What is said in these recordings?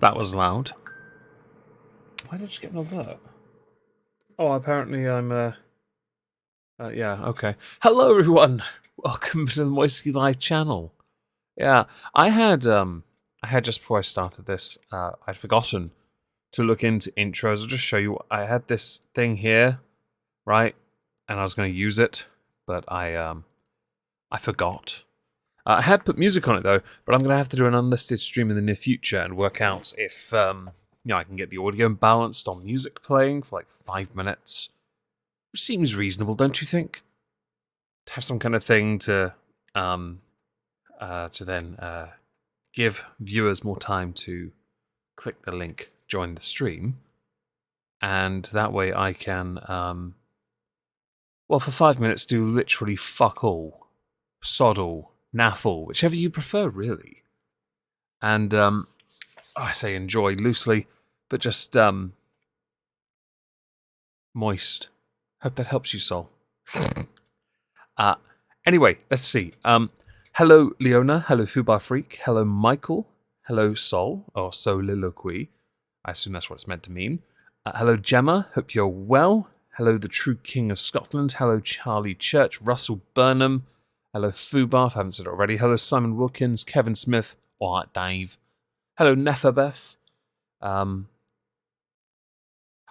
That was loud. Why did I just get an alert? Oh, apparently I'm, yeah, okay. Hello, everyone! Welcome to the Moisty Live channel. Yeah, I had just before I started this, I'd forgotten to look into intros. I'll just show you, I had this thing here, right? And I was going to use it, but I forgot. I had put music on it though, but I'm going to have to do an unlisted stream in the near future and work out if I can get the audio balanced on music playing for like 5 minutes. Which seems reasonable, don't you think? To have some kind of thing to then give viewers more time to click the link, join the stream, and that way I can, for 5 minutes do literally fuck all, sod all, naff all, whichever you prefer, really. And I say enjoy loosely, but just moist. Hope that helps you, Sol. Anyway, let's see. Hello, Leona. Hello, Fubar Freak. Hello, Michael. Hello, Sol, or Soliloquy. I assume that's what it's meant to mean. Hello, Gemma. Hope you're well. Hello, the true king of Scotland. Hello, Charlie Church. Russell Burnham. Hello, Fubar, if I haven't said it already. Hello, Simon Wilkins. Kevin Smith. All right, Dave. Hello, Nephabeth.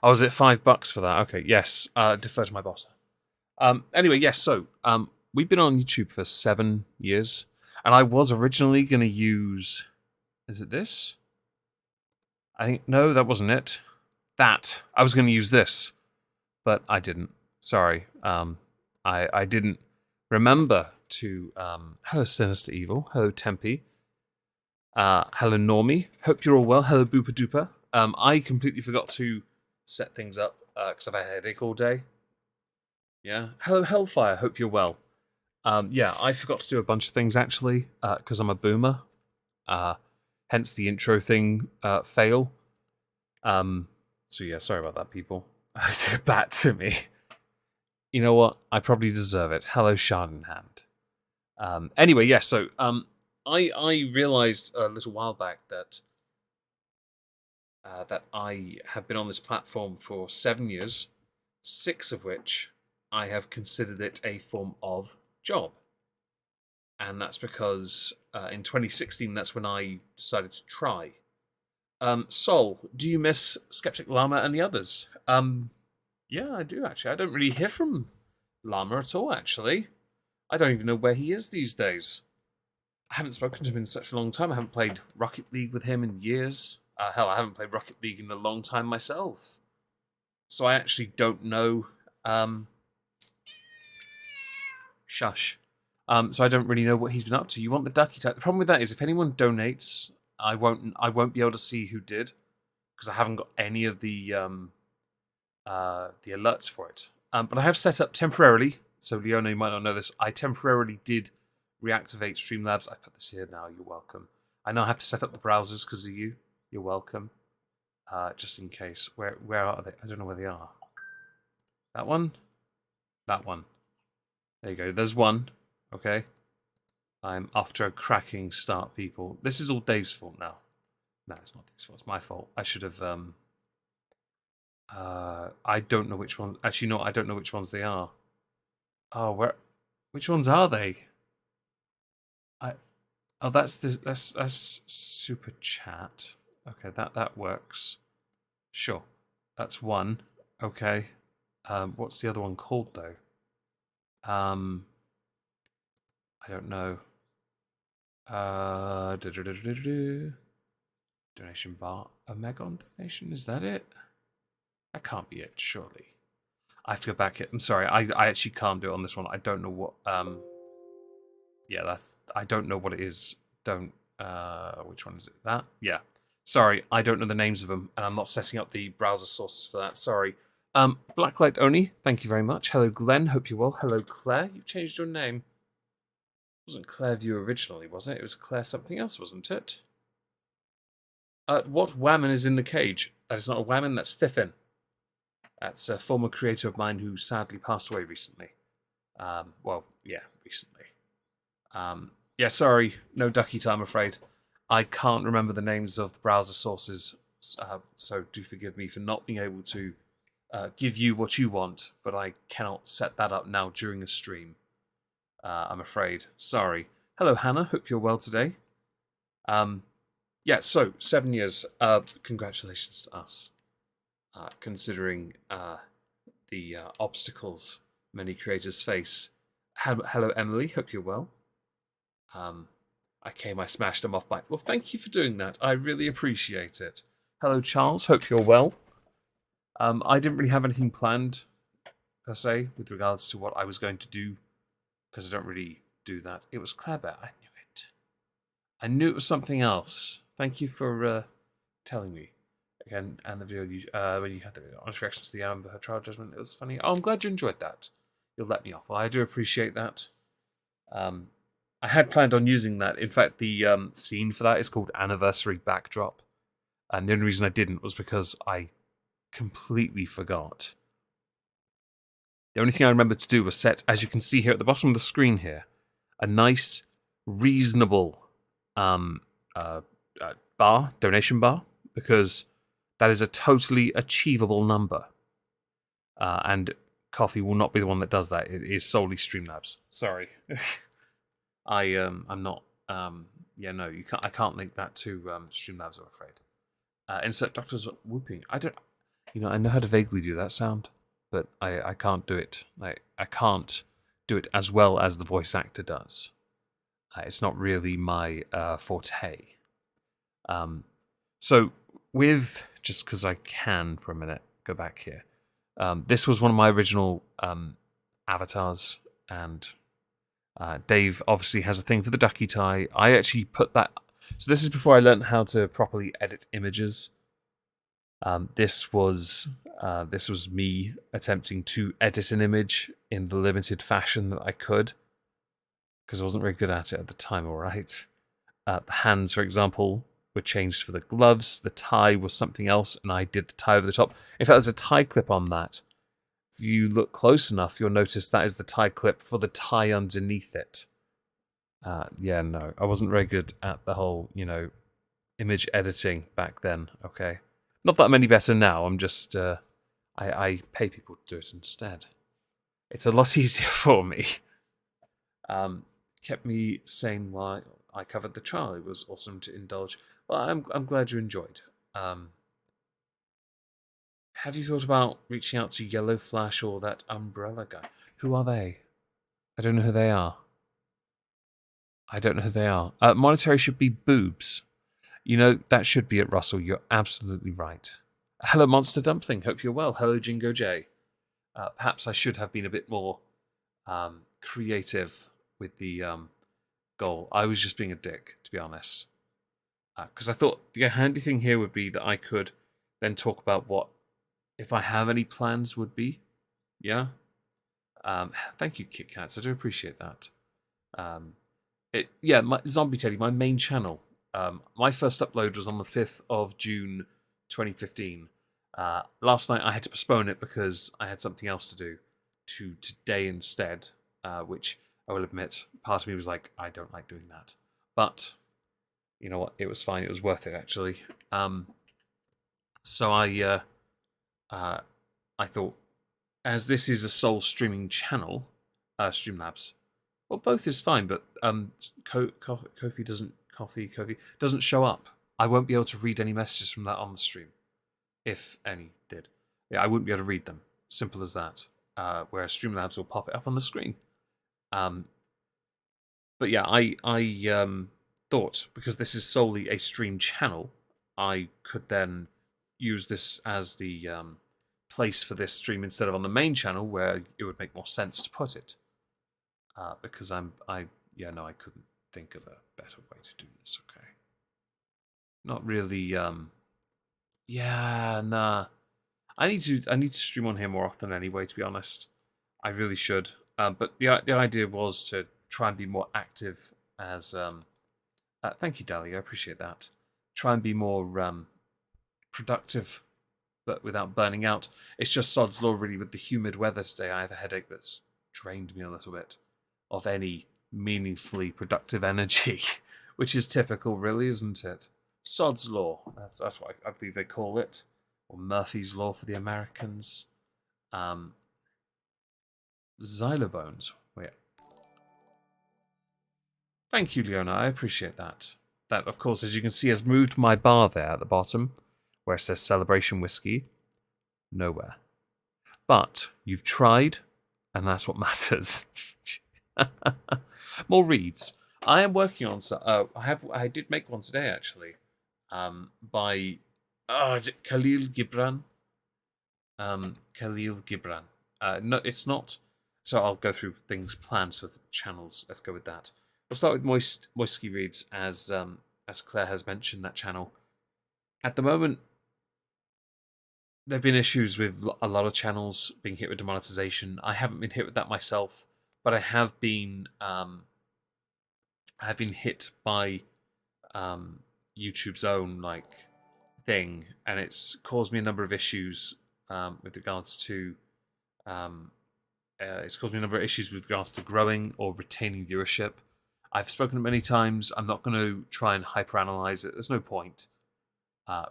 Oh, is it $5 for that? Okay, yes. Defer to my boss. Anyway, yes, so we've been on YouTube for 7 years, and I was originally going to use... Is it this? I think... No, that wasn't it. That. I was going to use this, but I didn't. Sorry. I didn't remember to... hello, Sinister Evil. Hello, Tempe. Hello, Normie. Hope you're all well. Hello, Booper Duper. I completely forgot to set things up because I've had a headache all day. Yeah. Hello, Hellfire. Hope you're well. Yeah, I forgot to do a bunch of things, actually, because I'm a boomer. Hence the intro thing fail. So yeah, sorry about that, people. Get back to me. You know what? I probably deserve it. Hello, Shard in Hand. Anyway, yeah, so I realized a little while back that I have been on this platform for 7 years, 6 of which I have considered it a form of job. And that's because in 2016, that's when I decided to try. Sol, do you miss Skeptic Llama and the others? Yeah, I do, actually. I don't really hear from Llama at all, actually. I don't even know where he is these days. I haven't spoken to him in such a long time. I haven't played Rocket League with him in years. Hell, I haven't played Rocket League in a long time myself. So I actually don't know... Shush. So I don't really know what he's been up to. You want the ducky tag? The problem with that is if anyone donates, I won't be able to see who did because I haven't got any of the alerts for it. But I have set up temporarily. So Leona, you might not know this. I temporarily did reactivate Streamlabs. I put this here now. You're welcome. I now have to set up the browsers because of you. You're welcome. Just in case. Where are they? I don't know where they are. That one. That one. There you go. There's one. Okay. I'm off to a cracking start, people. This is all Dave's fault now. No, it's not Dave's fault. It's my fault. I should have... I don't know which one... Actually, no, I don't know which ones they are. Oh, where... Which ones are they? Oh, that's Super Chat. Okay, that works. Sure. That's one. Okay. What's the other one called, though? I don't know. Donation bar. Omegon donation? Is that it? That can't be it, surely. I have to go back. I'm sorry. I actually can't do it on this one. I don't know what. Yeah, I don't know what it is. Which one is it? That? Yeah. Sorry, I don't know the names of them, and I'm not setting up the browser sources for that. Sorry. Blacklight Oni, thank you very much. Hello, Glenn. Hope you're well. Hello, Claire. You've changed your name. It wasn't Clairview originally, was it? It was Claire something else, wasn't it? What whammon is in the cage? That is not a whammon, that's Fiffin. That's a former creator of mine who sadly passed away recently. Well, yeah, recently. Yeah, sorry. No ducky time, I'm afraid. I can't remember the names of the browser sources, so do forgive me for not being able to give you what you want, but I cannot set that up now during a stream. I'm afraid. Sorry. Hello, Hannah. Hope you're well today. Yeah, so 7 years. Congratulations to us. Considering the obstacles many creators face. Hello, Emily. Hope you're well. I smashed them off by... Well, thank you for doing that. I really appreciate it. Hello, Charles. Hope you're well. I didn't really have anything planned, per se, with regards to what I was going to do, because I don't really do that. It was clever. I knew it. I knew it was something else. Thank you for telling me. Again, and the video when you had the honest reactions to the Amber her trial judgment, it was funny. Oh, I'm glad you enjoyed that. You'll let me off. Well, I do appreciate that. I had planned on using that. In fact, the scene for that is called Anniversary Backdrop. And the only reason I didn't was because I completely forgot. The only thing I remembered to do was set, as you can see here at the bottom of the screen here, a nice, reasonable donation bar, because that is a totally achievable number. And Coffee will not be the one that does that. It is solely Streamlabs. Sorry. I'm not. Yeah, no, you can't. I can't link that to Streamlabs, I'm afraid. Insert Doctor's whooping. I don't. I know how to vaguely do that sound, but I can't do it. I can't do it as well as the voice actor does. It's not really my forte. So with, just because I can for a minute, go back here. This was one of my original avatars, and Dave obviously has a thing for the ducky tie. I actually put that... So this is before I learned how to properly edit images. This was me attempting to edit an image in the limited fashion that I could, because I wasn't very good at it at the time, alright? The hands, for example, were changed for the gloves. The tie was something else, and I did the tie over the top. In fact, there's a tie clip on that. If you look close enough, you'll notice that is the tie clip for the tie underneath it. Yeah, no, I wasn't very good at the whole, image editing back then, okay? Not that I'm any better now, I'm just, I pay people to do it instead. It's a lot easier for me. Kept me sane while I covered the trial. It was awesome to indulge. Well, I'm glad you enjoyed. Have you thought about reaching out to Yellow Flash or that Umbrella guy? Who are they? I don't know who they are. Monetary should be boobs. That should be it, Russell. You're absolutely right. Hello, Monster Dumpling. Hope you're well. Hello, Jingo J. Perhaps I should have been a bit more creative with the goal. I was just being a dick, to be honest. Because I thought the handy thing here would be that I could then talk about what, if I have any plans, would be. Yeah? Thank you, Kit Kats. I do appreciate that. My Zombie Teddy, my main channel. My first upload was on the 5th of June 2015. Last night I had to postpone it because I had something else to do to today instead, which I will admit, part of me was like, I don't like doing that. But, you know what, it was fine, it was worth it actually. So I thought, as this is a sole streaming channel, Streamlabs, well, both is fine, but Kofi doesn't show up. I won't be able to read any messages from that on the stream, if any did. Yeah, I wouldn't be able to read them. Simple as that. Whereas Streamlabs will pop it up on the screen. But yeah, I thought, because this is solely a stream channel, I could then use this as the place for this stream instead of on the main channel, where it would make more sense to put it. Because I couldn't think of a better way to do this, okay? Not really, yeah, nah. I need to stream on here more often anyway, to be honest. I really should. But the idea was to try and be more active as, thank you, Dali, I appreciate that. Try and be more productive, but without burning out. It's just sod's law, really, with the humid weather today. I have a headache that's drained me a little bit of any meaningfully productive energy, which is typical, really, isn't it? Sod's Law. That's what I believe they call it, or Murphy's Law for the Americans. Xylobones. Wait. Thank you, Leona. I appreciate that. That, of course, as you can see, has moved my bar there at the bottom, where it says Celebration Whiskey. Nowhere. But you've tried, and that's what matters. More reads. I am working on some. I did make one today, actually. By is it Khalil Gibran? Khalil Gibran. No, it's not. So I'll go through plans for the channels. Let's go with that. We'll start with Moisky Reads, as Claire has mentioned that channel. At the moment, there have been issues with a lot of channels being hit with demonetization. I haven't been hit with that myself, but I have been hit by YouTube's own thing, and it's caused me a number of issues with regards to growing or retaining viewership. I've spoken many times. I'm not going to try and hyperanalyze it. There's no point.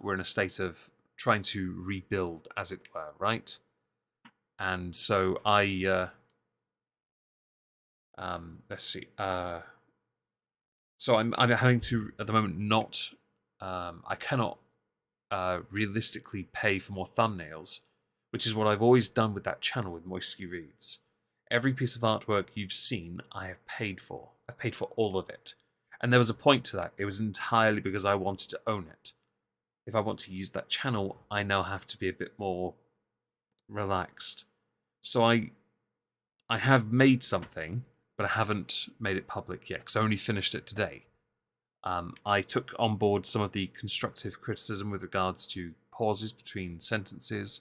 We're in a state of trying to rebuild, as it were, right? And so let's see. So I'm having to, at the moment, not. I cannot realistically pay for more thumbnails, which is what I've always done with that channel with Moisky Reads. Every piece of artwork you've seen, I have paid for. I've paid for all of it. And there was a point to that. It was entirely because I wanted to own it. If I want to use that channel, I now have to be a bit more relaxed. So I have made something, but I haven't made it public yet, because I only finished it today. I took on board some of the constructive criticism with regards to pauses between sentences,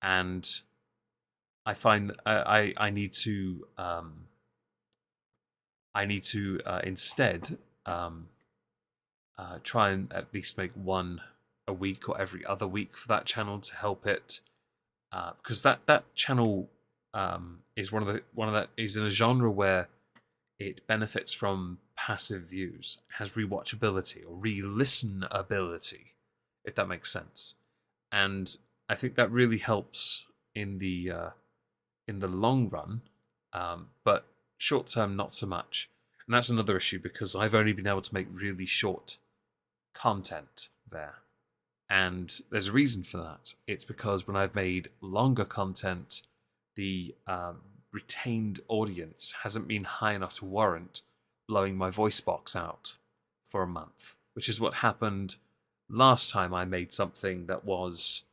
and I find I need to instead try and at least make one a week or every other week for that channel to help it, because that channel is is in a genre where it benefits from passive views, has rewatchability or re-listenability, if that makes sense. And I think that really helps in the long run, but short term not so much. And that's another issue, because I've only been able to make really short content there. And there's a reason for that. It's because when I've made longer content, the retained audience hasn't been high enough to warrant blowing my voice box out for a month, which is what happened last time I made something that was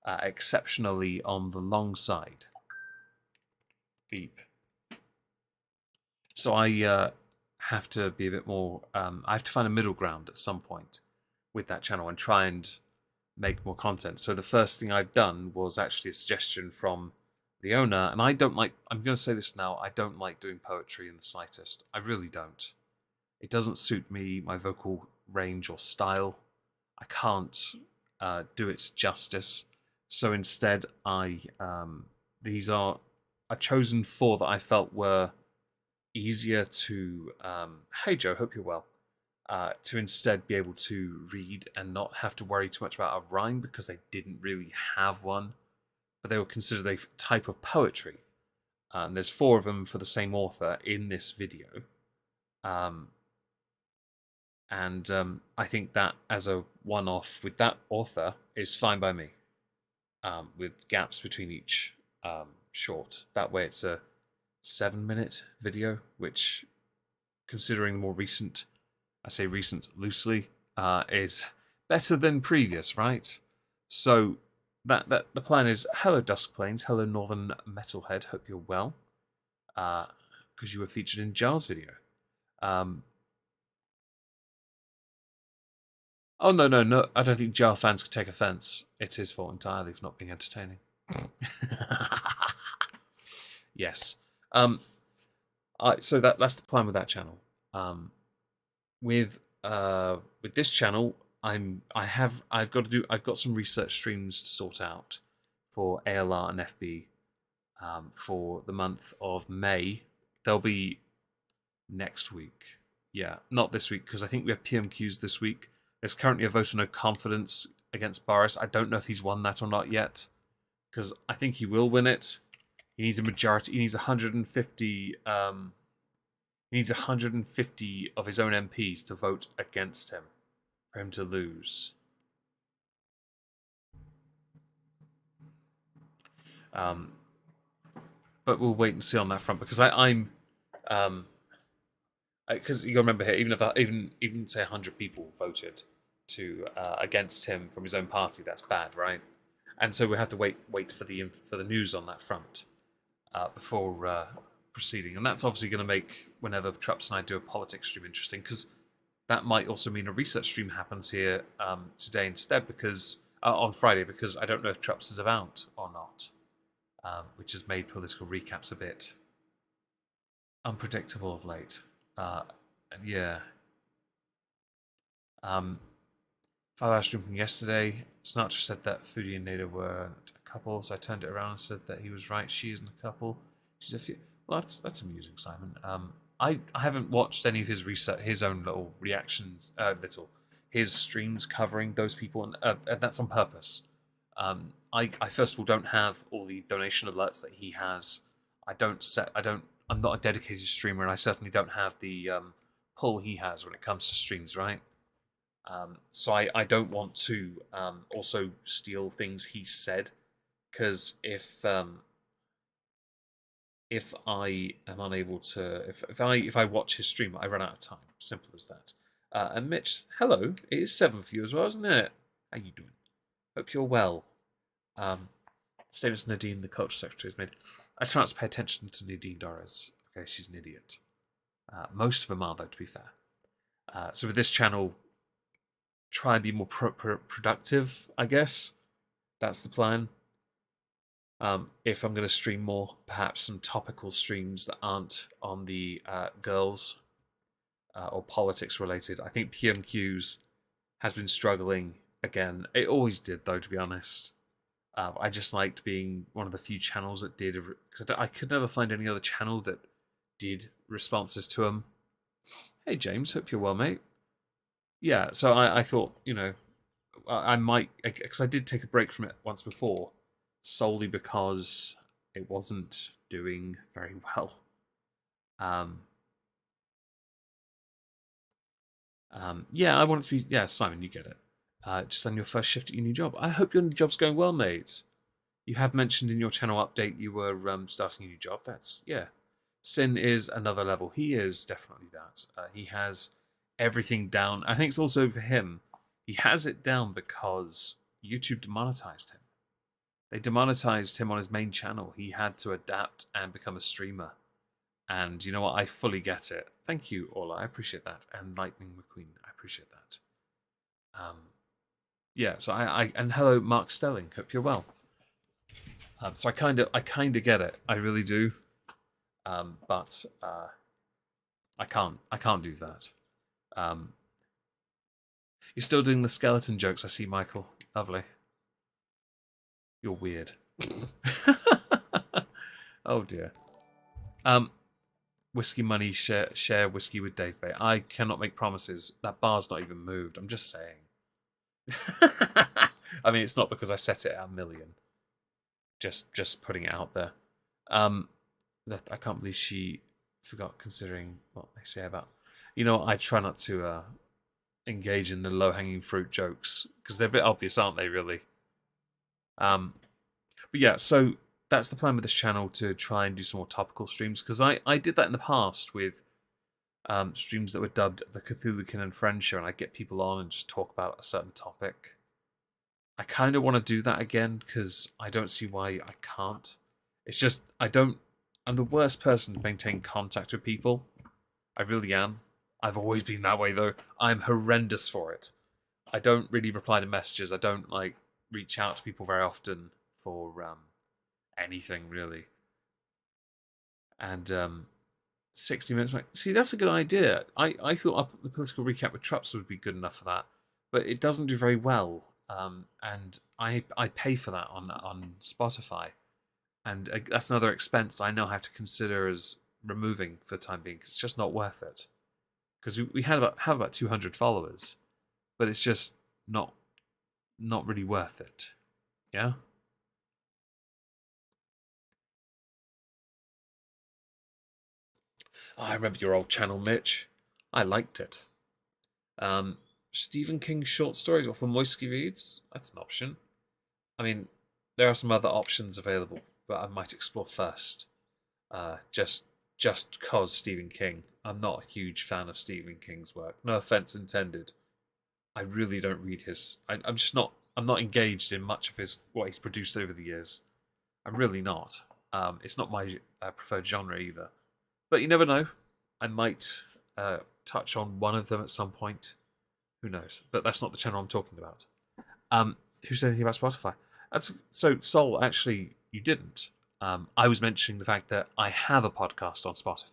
exceptionally on the long side. Beep. So I have to be a bit more. I have to find a middle ground at some point with that channel and try and make more content. So the first thing I've done was actually a suggestion from the owner, and I don't like. I'm going to say this now. I don't like doing poetry in the slightest. I really don't. It doesn't suit me, my vocal range or style. I can't do its justice. So instead, I've chosen 4 that I felt were easier to. Hey Joe, hope you're well. To instead be able to read and not have to worry too much about a rhyme, because they didn't really have one, but they were considered a type of poetry. There's 4 of them for the same author in this video. I think that as a one-off with that author is fine by me, with gaps between each short. That way it's a 7-minute video, which, considering the more recent, I say recent loosely, is better than previous, right? So that the plan is, hello Dusk Plains, hello Northern Metalhead, hope you're well, because you were featured in Jar's video. Oh, no, I don't think Jar fans could take offense. It's his fault entirely for not being entertaining. Yes. So that's the plan with that channel. With this channel, I've got some research streams to sort out for ALR and FB for the month of May. They'll be next week. Yeah, not this week, because I think we have PMQs this week. There's currently a vote of no confidence against Boris. I don't know if he's won that or not yet, because I think he will win it. He needs a majority. He needs 150. He needs 150 of his own MPs to vote against him for him to lose. But we'll wait and see on that front, because I'm because you got to remember here, even say 100 people voted to against him from his own party, that's bad, right? And so we have to wait for the news on that front before proceeding, and that's obviously going to make whenever Trups and I do a politics stream interesting, because that might also mean a research stream happens here today instead, because on Friday, because I don't know if Trups is about or not, which has made political recaps a bit unpredictable of late. And yeah. 5-hour stream from yesterday. Snarcher said that Foodie and Nada weren't a couple, so I turned it around and said that he was right. She isn't a couple. She's a few. Well, that's amusing, Simon. I haven't watched any of his research, his own little reactions, his streams covering those people, and that's on purpose. I first of all don't have all the donation alerts that he has. I'm not a dedicated streamer, and I certainly don't have the pull he has when it comes to streams, right? So I don't want to also steal things he said, because if I am unable to, if I watch his stream, I run out of time. Simple as that. And Mitch, hello. It is 7 for you as well, isn't it? How you doing? Hope you're well. Statements Nadine, the culture secretary, has made. I try not to pay attention to Nadine Dorres. Okay, she's an idiot. Most of them are, though, to be fair. So with this channel, try and be more productive, I guess. That's the plan. If I'm going to stream more, perhaps some topical streams that aren't on the girls or politics related. I think PMQs has been struggling again. It always did, though, to be honest. I just liked being one of the few channels that did, because I could never find any other channel that did responses to them. Hey, James, hope you're well, mate. Yeah, so I thought, I might, because I did take a break from it once before, solely because it wasn't doing very well. Yeah, I want it to be, yeah, Simon, you get it. Just on your first shift at your new job. I hope your new job's going well, mate. You have mentioned in your channel update you were starting a new job. That's, yeah. Sin is another level. He is definitely that. He has everything down. I think it's also for him. He has it down because YouTube demonetized him. They demonetized him on his main channel. He had to adapt and become a streamer. And you know what? I fully get it. Thank you, Ola. I appreciate that. And Lightning McQueen. I appreciate that. Yeah, so I and hello, Mark Stelling. Hope you're well. So I kind of get it. I really do. But I can't do that. You're still doing the skeleton jokes, I see, Michael. Lovely. You're weird. Oh dear. Whiskey money, share whiskey with Dave Bay. I cannot make promises. That bar's not even moved. I'm just saying. I mean, it's not because I set it at 1 million. Just putting it out there. I can't believe she forgot, considering what they say about. I try not to engage in the low-hanging fruit jokes because they're a bit obvious, aren't they? Really. But yeah, so that's the plan with this channel, to try and do some more topical streams, because I did that in the past with streams that were dubbed the Cthulhukin and Friends Show, and I'd get people on and just talk about a certain topic. I kind of want to do that again, because I don't see why I can't. It's just, I'm the worst person to maintain contact with people. I really am. I've always been that way, though. I'm horrendous for it. I don't really reply to messages. I don't, reach out to people very often for anything, really. And 60 minutes. See, that's a good idea. I thought the political recap with Trups would be good enough for that, but it doesn't do very well. And I pay for that on Spotify, and that's another expense I now have to consider as removing for the time being, because it's just not worth it. because we have about 200 followers, but it's just not really worth it. Yeah. Oh, I remember your old channel, Mitch. I liked it. Stephen King short stories or from Moisky Reads. That's an option. I mean, there are some other options available, but I might explore first. Just cause Stephen King. I'm not a huge fan of Stephen King's work. No offense intended. I really don't read his. I'm just not. I'm not engaged in much of his what he's produced over the years. I'm really not. It's not my preferred genre either. But you never know. I might touch on one of them at some point. Who knows? But that's not the channel I'm talking about. Who said anything about Spotify? So Sol, actually, you didn't. I was mentioning the fact that I have a podcast on Spotify.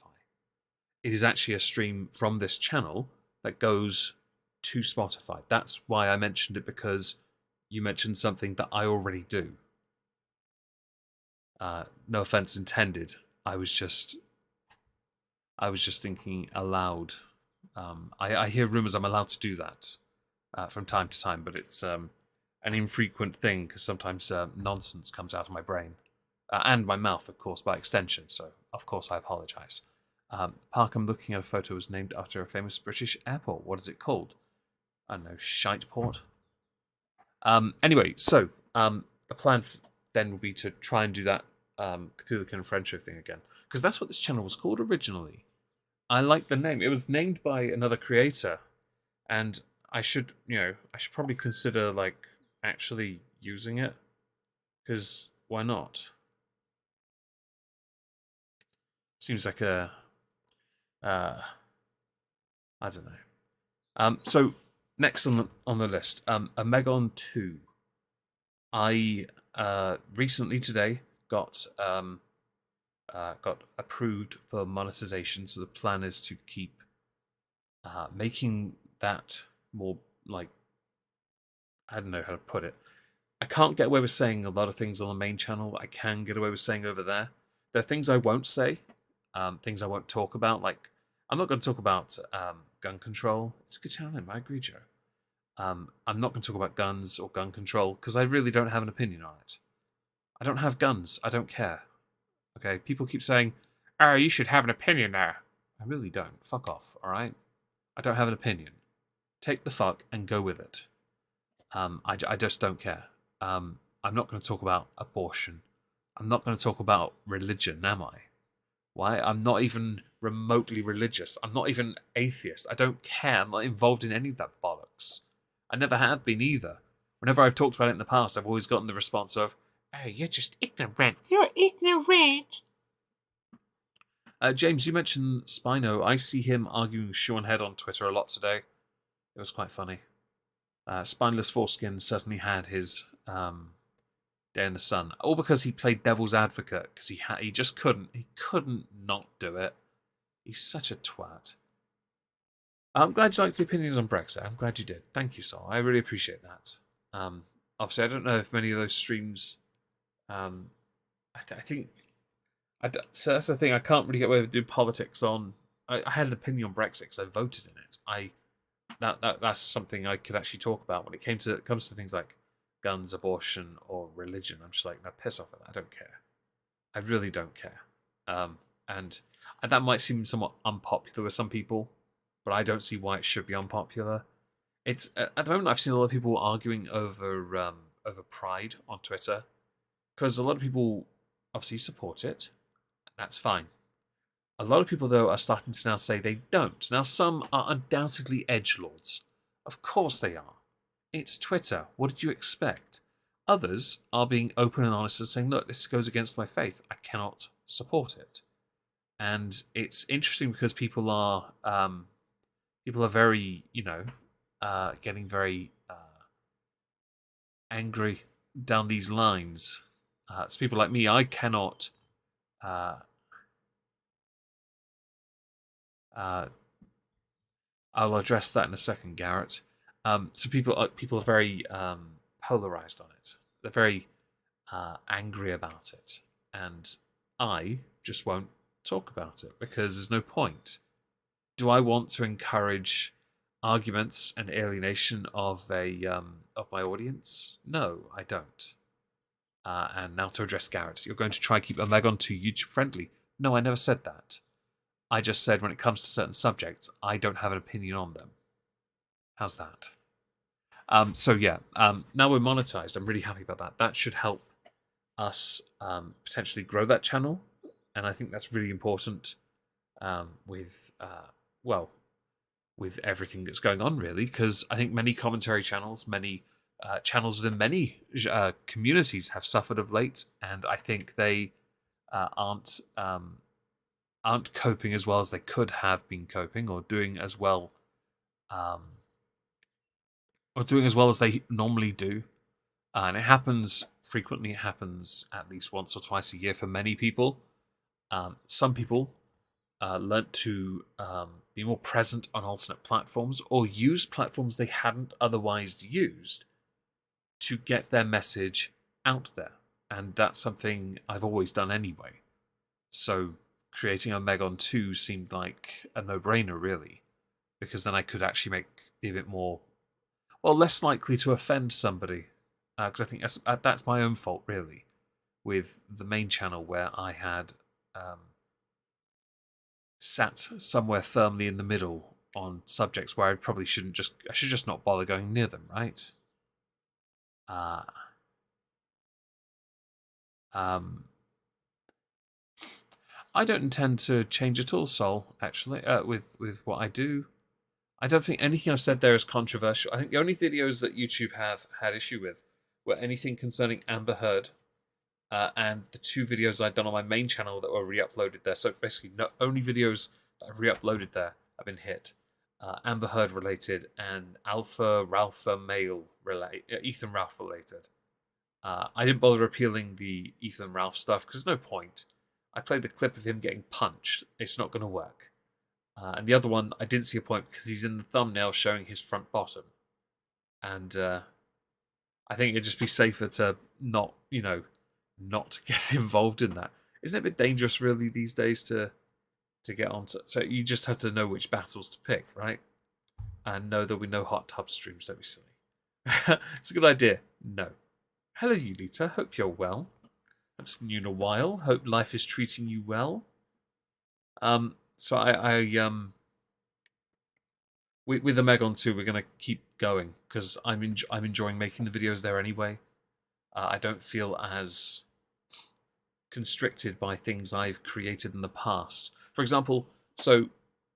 It is actually a stream from this channel that goes to Spotify. That's why I mentioned it, because you mentioned something that I already do. No offense intended. I was just thinking aloud. I hear rumors I'm allowed to do that from time to time, but it's an infrequent thing because sometimes nonsense comes out of my brain and my mouth, of course, by extension. So, of course, I apologise. Park, I'm looking at a photo, was named after a famous British airport. What is it called? I don't know, Shiteport. Anyway, so the plan then will be to try and do that through the kind of friendship thing again, because that's what this channel was called originally. I like the name. It was named by another creator, and I should probably consider like actually using it, because why not? Seems like a I don't know. So next on the list, Omegon 2. I recently today got approved for monetization, so the plan is to keep making that more like, I don't know how to put it. I can't get away with saying a lot of things on the main channel that I can get away with saying over there. There are things I won't say, things I won't talk about. Like, I'm not going to talk about gun control. It's a good channel name, I agree, Joe. I'm not going to talk about guns or gun control because I really don't have an opinion on it. I don't have guns. I don't care. Okay, people keep saying, "Oh, you should have an opinion there." I really don't. Fuck off. All right. I don't have an opinion. Take the fuck and go with it. I just don't care. I'm not going to talk about abortion. I'm not going to talk about religion, am I? Why? I'm not even remotely religious. I'm not even atheist. I don't care. I'm not involved in any of that bollocks. I never have been either. Whenever I've talked about it in the past, I've always gotten the response of, "Oh, you're just ignorant. You're ignorant." James, you mentioned Spino. I see him arguing with Sean Head on Twitter a lot today. It was quite funny. Spineless Foreskin certainly had his day in the sun, all because he played devil's advocate, because he just couldn't not do it. He's such a twat. I'm glad you liked the opinions on Brexit. I'm glad you did. Thank you, Sol. I really appreciate that. Obviously, I don't know if many of those streams. I think. So that's the thing. I can't really get away with doing politics on. I had an opinion on Brexit because I voted in it. That's something I could actually talk about when it comes to things like guns, abortion, or religion. I'm just like, no, piss off with that. I don't care. I really don't care. And that might seem somewhat unpopular with some people, but I don't see why it should be unpopular. It's at the moment I've seen a lot of people arguing over pride on Twitter, because a lot of people obviously support it. That's fine. A lot of people, though, are starting to now say they don't. Now, some are undoubtedly edgelords. Of course they are. It's Twitter. What did you expect? Others are being open and honest and saying, look, this goes against my faith. I cannot support it. And it's interesting because people are very, getting very angry down these lines. It's people like me. I cannot. I'll address that in a second, Garrett. So people are very polarized on it. They're very angry about it, and I just won't talk about it because there's no point. Do I want to encourage arguments and alienation of my audience? No, I don't. And now to address Garrett, you're going to try and keep Omegon 2 YouTube friendly. No, I never said that. I just said when it comes to certain subjects, I don't have an opinion on them. How's that? So yeah, now we're monetized. I'm really happy about that. That should help us potentially grow that channel, and I think that's really important with with everything that's going on, really, because I think many commentary channels, many channels within many communities have suffered of late, and I think they aren't coping as well as they could have been coping, or doing as well as they normally do. And it happens frequently. It happens at least once or twice a year for many people. Some people learnt to be more present on alternate platforms, or use platforms they hadn't otherwise used to get their message out there. And that's something I've always done anyway. So creating Omegon 2 seemed like a no-brainer, really, because then I could actually be a bit more, less likely to offend somebody. Because I think that's my own fault, really, with the main channel, where I had sat somewhere firmly in the middle on subjects where I should just not bother going near them, right? I don't intend to change at all, Sol, actually, with what I do. I don't think anything I've said there is controversial. I think the only videos that YouTube have had issue with were anything concerning Amber Heard, and the 2 videos I'd done on my main channel that were re-uploaded there. So basically, only videos that I've re-uploaded there have been hit. Amber Heard related and Ethan Ralph related. I didn't bother appealing the Ethan Ralph stuff because there's no point. I played the clip of him getting punched. It's not going to work. And the other one, I didn't see a point because he's in the thumbnail showing his front bottom. And I think it'd just be safer to not get involved in that. Isn't it a bit dangerous, really, these days to get onto? So you just have to know which battles to pick, right? And no, there'll be no hot tub streams. Don't be silly. It's a good idea. No. Hello, Yulita. Hope you're well. I've seen you in a while. Hope life is treating you well. So with Omegon 2, we're gonna keep going because I'm enjoying making the videos there anyway. I don't feel as constricted by things I've created in the past. For example, so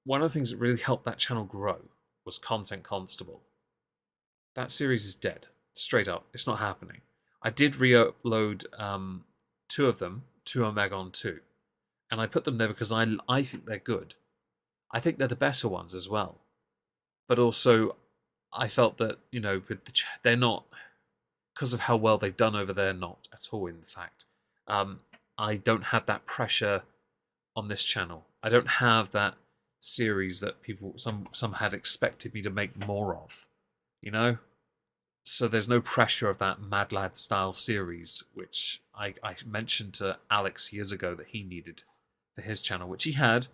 one of the things that really helped that channel grow was Content Constable. That series is dead. Straight up. It's not happening. I did re-upload 2 of them to Omegon 2. And I put them there because I think they're good. I think they're the better ones as well. But also, I felt that, they're not, because of how well they've done over there, not at all, in fact. I don't have that pressure on this channel. I don't have that series that some had expected me to make more of, So there's no pressure of that Mad Lad style series, which I mentioned to Alex years ago that he needed for his channel, which he had,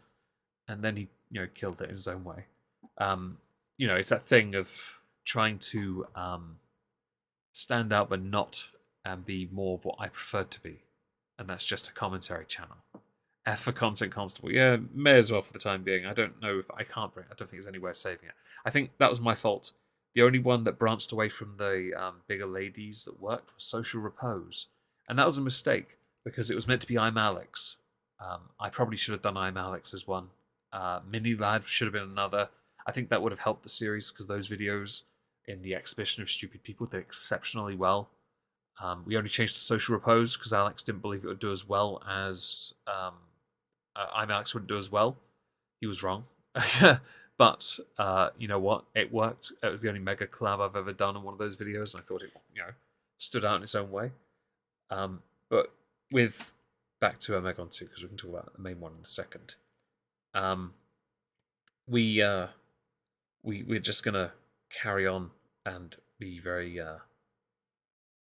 and then he killed it in his own way. It's that thing of trying to stand out but not be more of what I preferred to be, and that's just a commentary channel. F for Content Constable, yeah, may as well for the time being. I don't know if I don't think there's any way of saving it. I think that was my fault. The only one that branched away from the bigger ladies that worked was Social Repose, and that was a mistake because it was meant to be I'm Alex. I probably should have done I'm Alex as one. Mini Lad should have been another. I think that would have helped the series because those videos in the Exhibition of Stupid People did exceptionally well. We only changed to Social Repose because Alex didn't believe it would do as well as I'm Alex wouldn't do as well. He was wrong. But you know what? It worked. It was the only mega collab I've ever done on one of those videos, and I thought it stood out in its own way. But with back to Omegon 2, because we can talk about the main one in a second. We're just gonna carry on and be very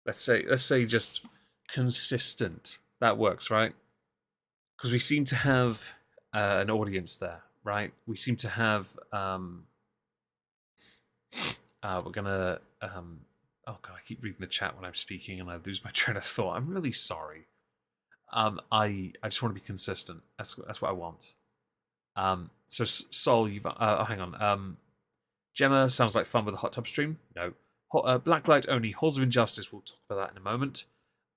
let's say just consistent. That works, right? Because we seem to have an audience there, right? We seem to have we're gonna oh god, I keep reading the chat when I'm speaking and I lose my train of thought. I'm really sorry. I just want to be consistent. That's what I want. So Sol, you've oh, hang on. Gemma sounds like fun with a hot tub stream. No. Blacklight only. Halls of Injustice. We'll talk about that in a moment.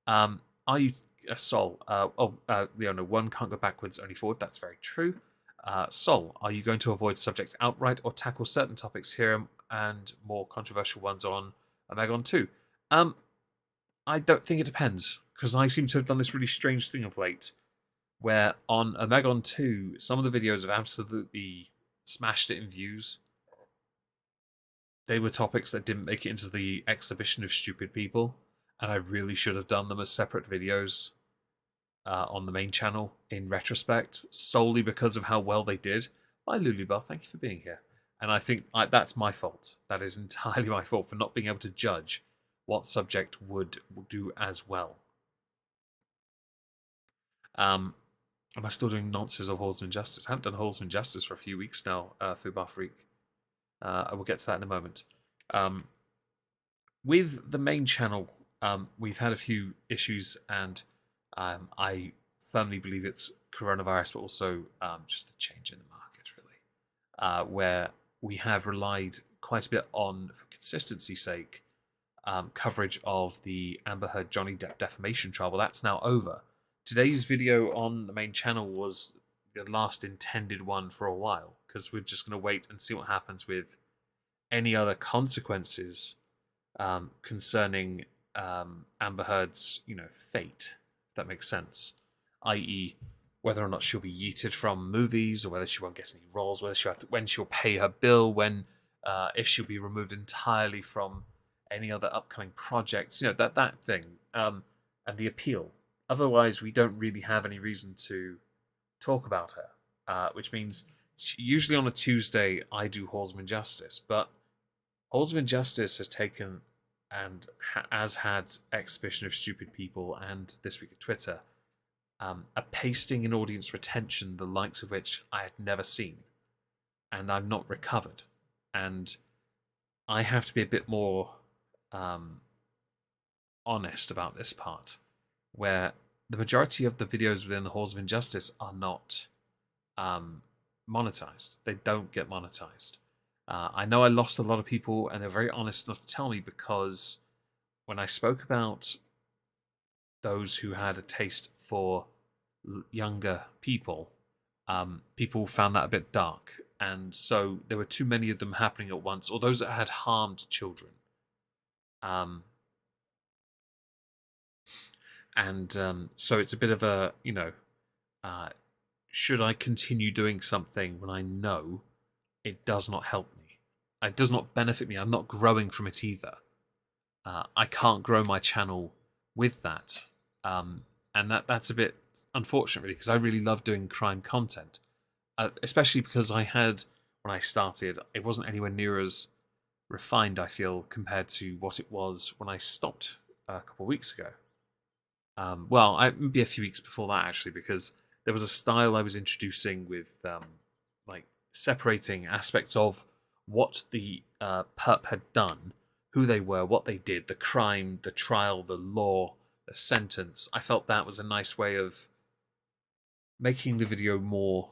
Are you Sol? Leona, one can't go backwards, only forward. That's very true. Sol, are you going to avoid subjects outright or tackle certain topics here and more controversial ones on Omegon 2? I don't think it depends, because I seem to have done this really strange thing of late, where on Omegon 2, some of the videos have absolutely smashed it in views. They were topics that didn't make it into the exhibition of stupid people, and I really should have done them as separate videos on the main channel in retrospect, solely because of how well they did. Bye, Lulubell, thank you for being here. And I think that's my fault. That is entirely my fault for not being able to judge what subject would do as well. Am I still doing nonsense of Halls of Injustice? I haven't done Halls of Injustice for a few weeks now, Fubar Freak. I will get to that in a moment. With the main channel, we've had a few issues, and I firmly believe it's coronavirus, but also just the change in the market, really, where we have relied quite a bit on, for consistency's sake, coverage of the Amber Heard Johnny Depp defamation trial. Well, that's now over. Today's video on the main channel was the last intended one for a while, because we're just going to wait and see what happens with any other consequences concerning Amber Heard's, fate, if that makes sense. I.e., whether or not she'll be yeeted from movies, or whether she won't get any roles, when she'll pay her bill, if she'll be removed entirely from any other upcoming projects, that thing, and the appeal. Otherwise, we don't really have any reason to talk about her, which means usually on a Tuesday I do Halls of Injustice, but Halls of Injustice has taken and has had Exhibition of Stupid People and This Week at Twitter a pasting and audience retention the likes of which I had never seen, and I'm not recovered, and I have to be a bit more honest about this part, where the majority of the videos within the Halls of Injustice are not monetized. They don't get monetized. I know I lost a lot of people, and they're very honest enough to tell me, because when I spoke about those who had a taste for younger people, people found that a bit dark, and so there were too many of them happening at once, or those that had harmed children. So it's a bit of a, should I continue doing something when I know it does not help me? It does not benefit me. I'm not growing from it either. I can't grow my channel with that. And that's a bit unfortunate, really, because I really love doing crime content. Especially because when I started, it wasn't anywhere near as refined, I feel, compared to what it was when I stopped a couple of weeks ago. Maybe a few weeks before that, actually, because there was a style I was introducing with separating aspects of what the perp had done, who they were, what they did, the crime, the trial, the law, the sentence. I felt that was a nice way of making the video more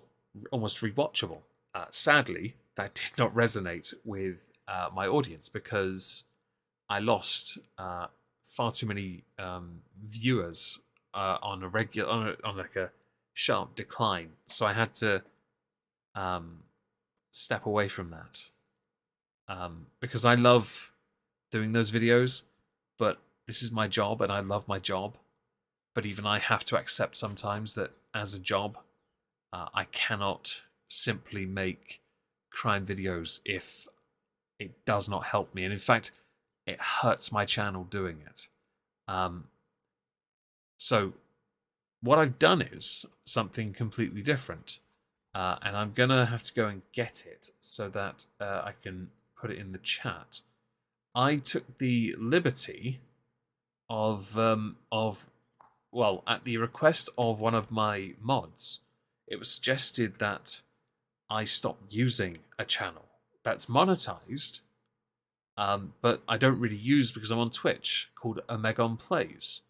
almost rewatchable. Sadly, that did not resonate with my audience, because I lost far too many viewers on a sharp decline. So I had to step away from that, because I love doing those videos, but this is my job and I love my job. But even I have to accept sometimes that as a job, I cannot simply make crime videos if it does not help me. And in fact, it hurts my channel doing it. So what I've done is something completely different. And I'm going to have to go and get it so that I can put it in the chat. I took the liberty of at the request of one of my mods, it was suggested that I stopped using a channel that's monetized, but I don't really use because I'm on Twitch, called Omegon Plays.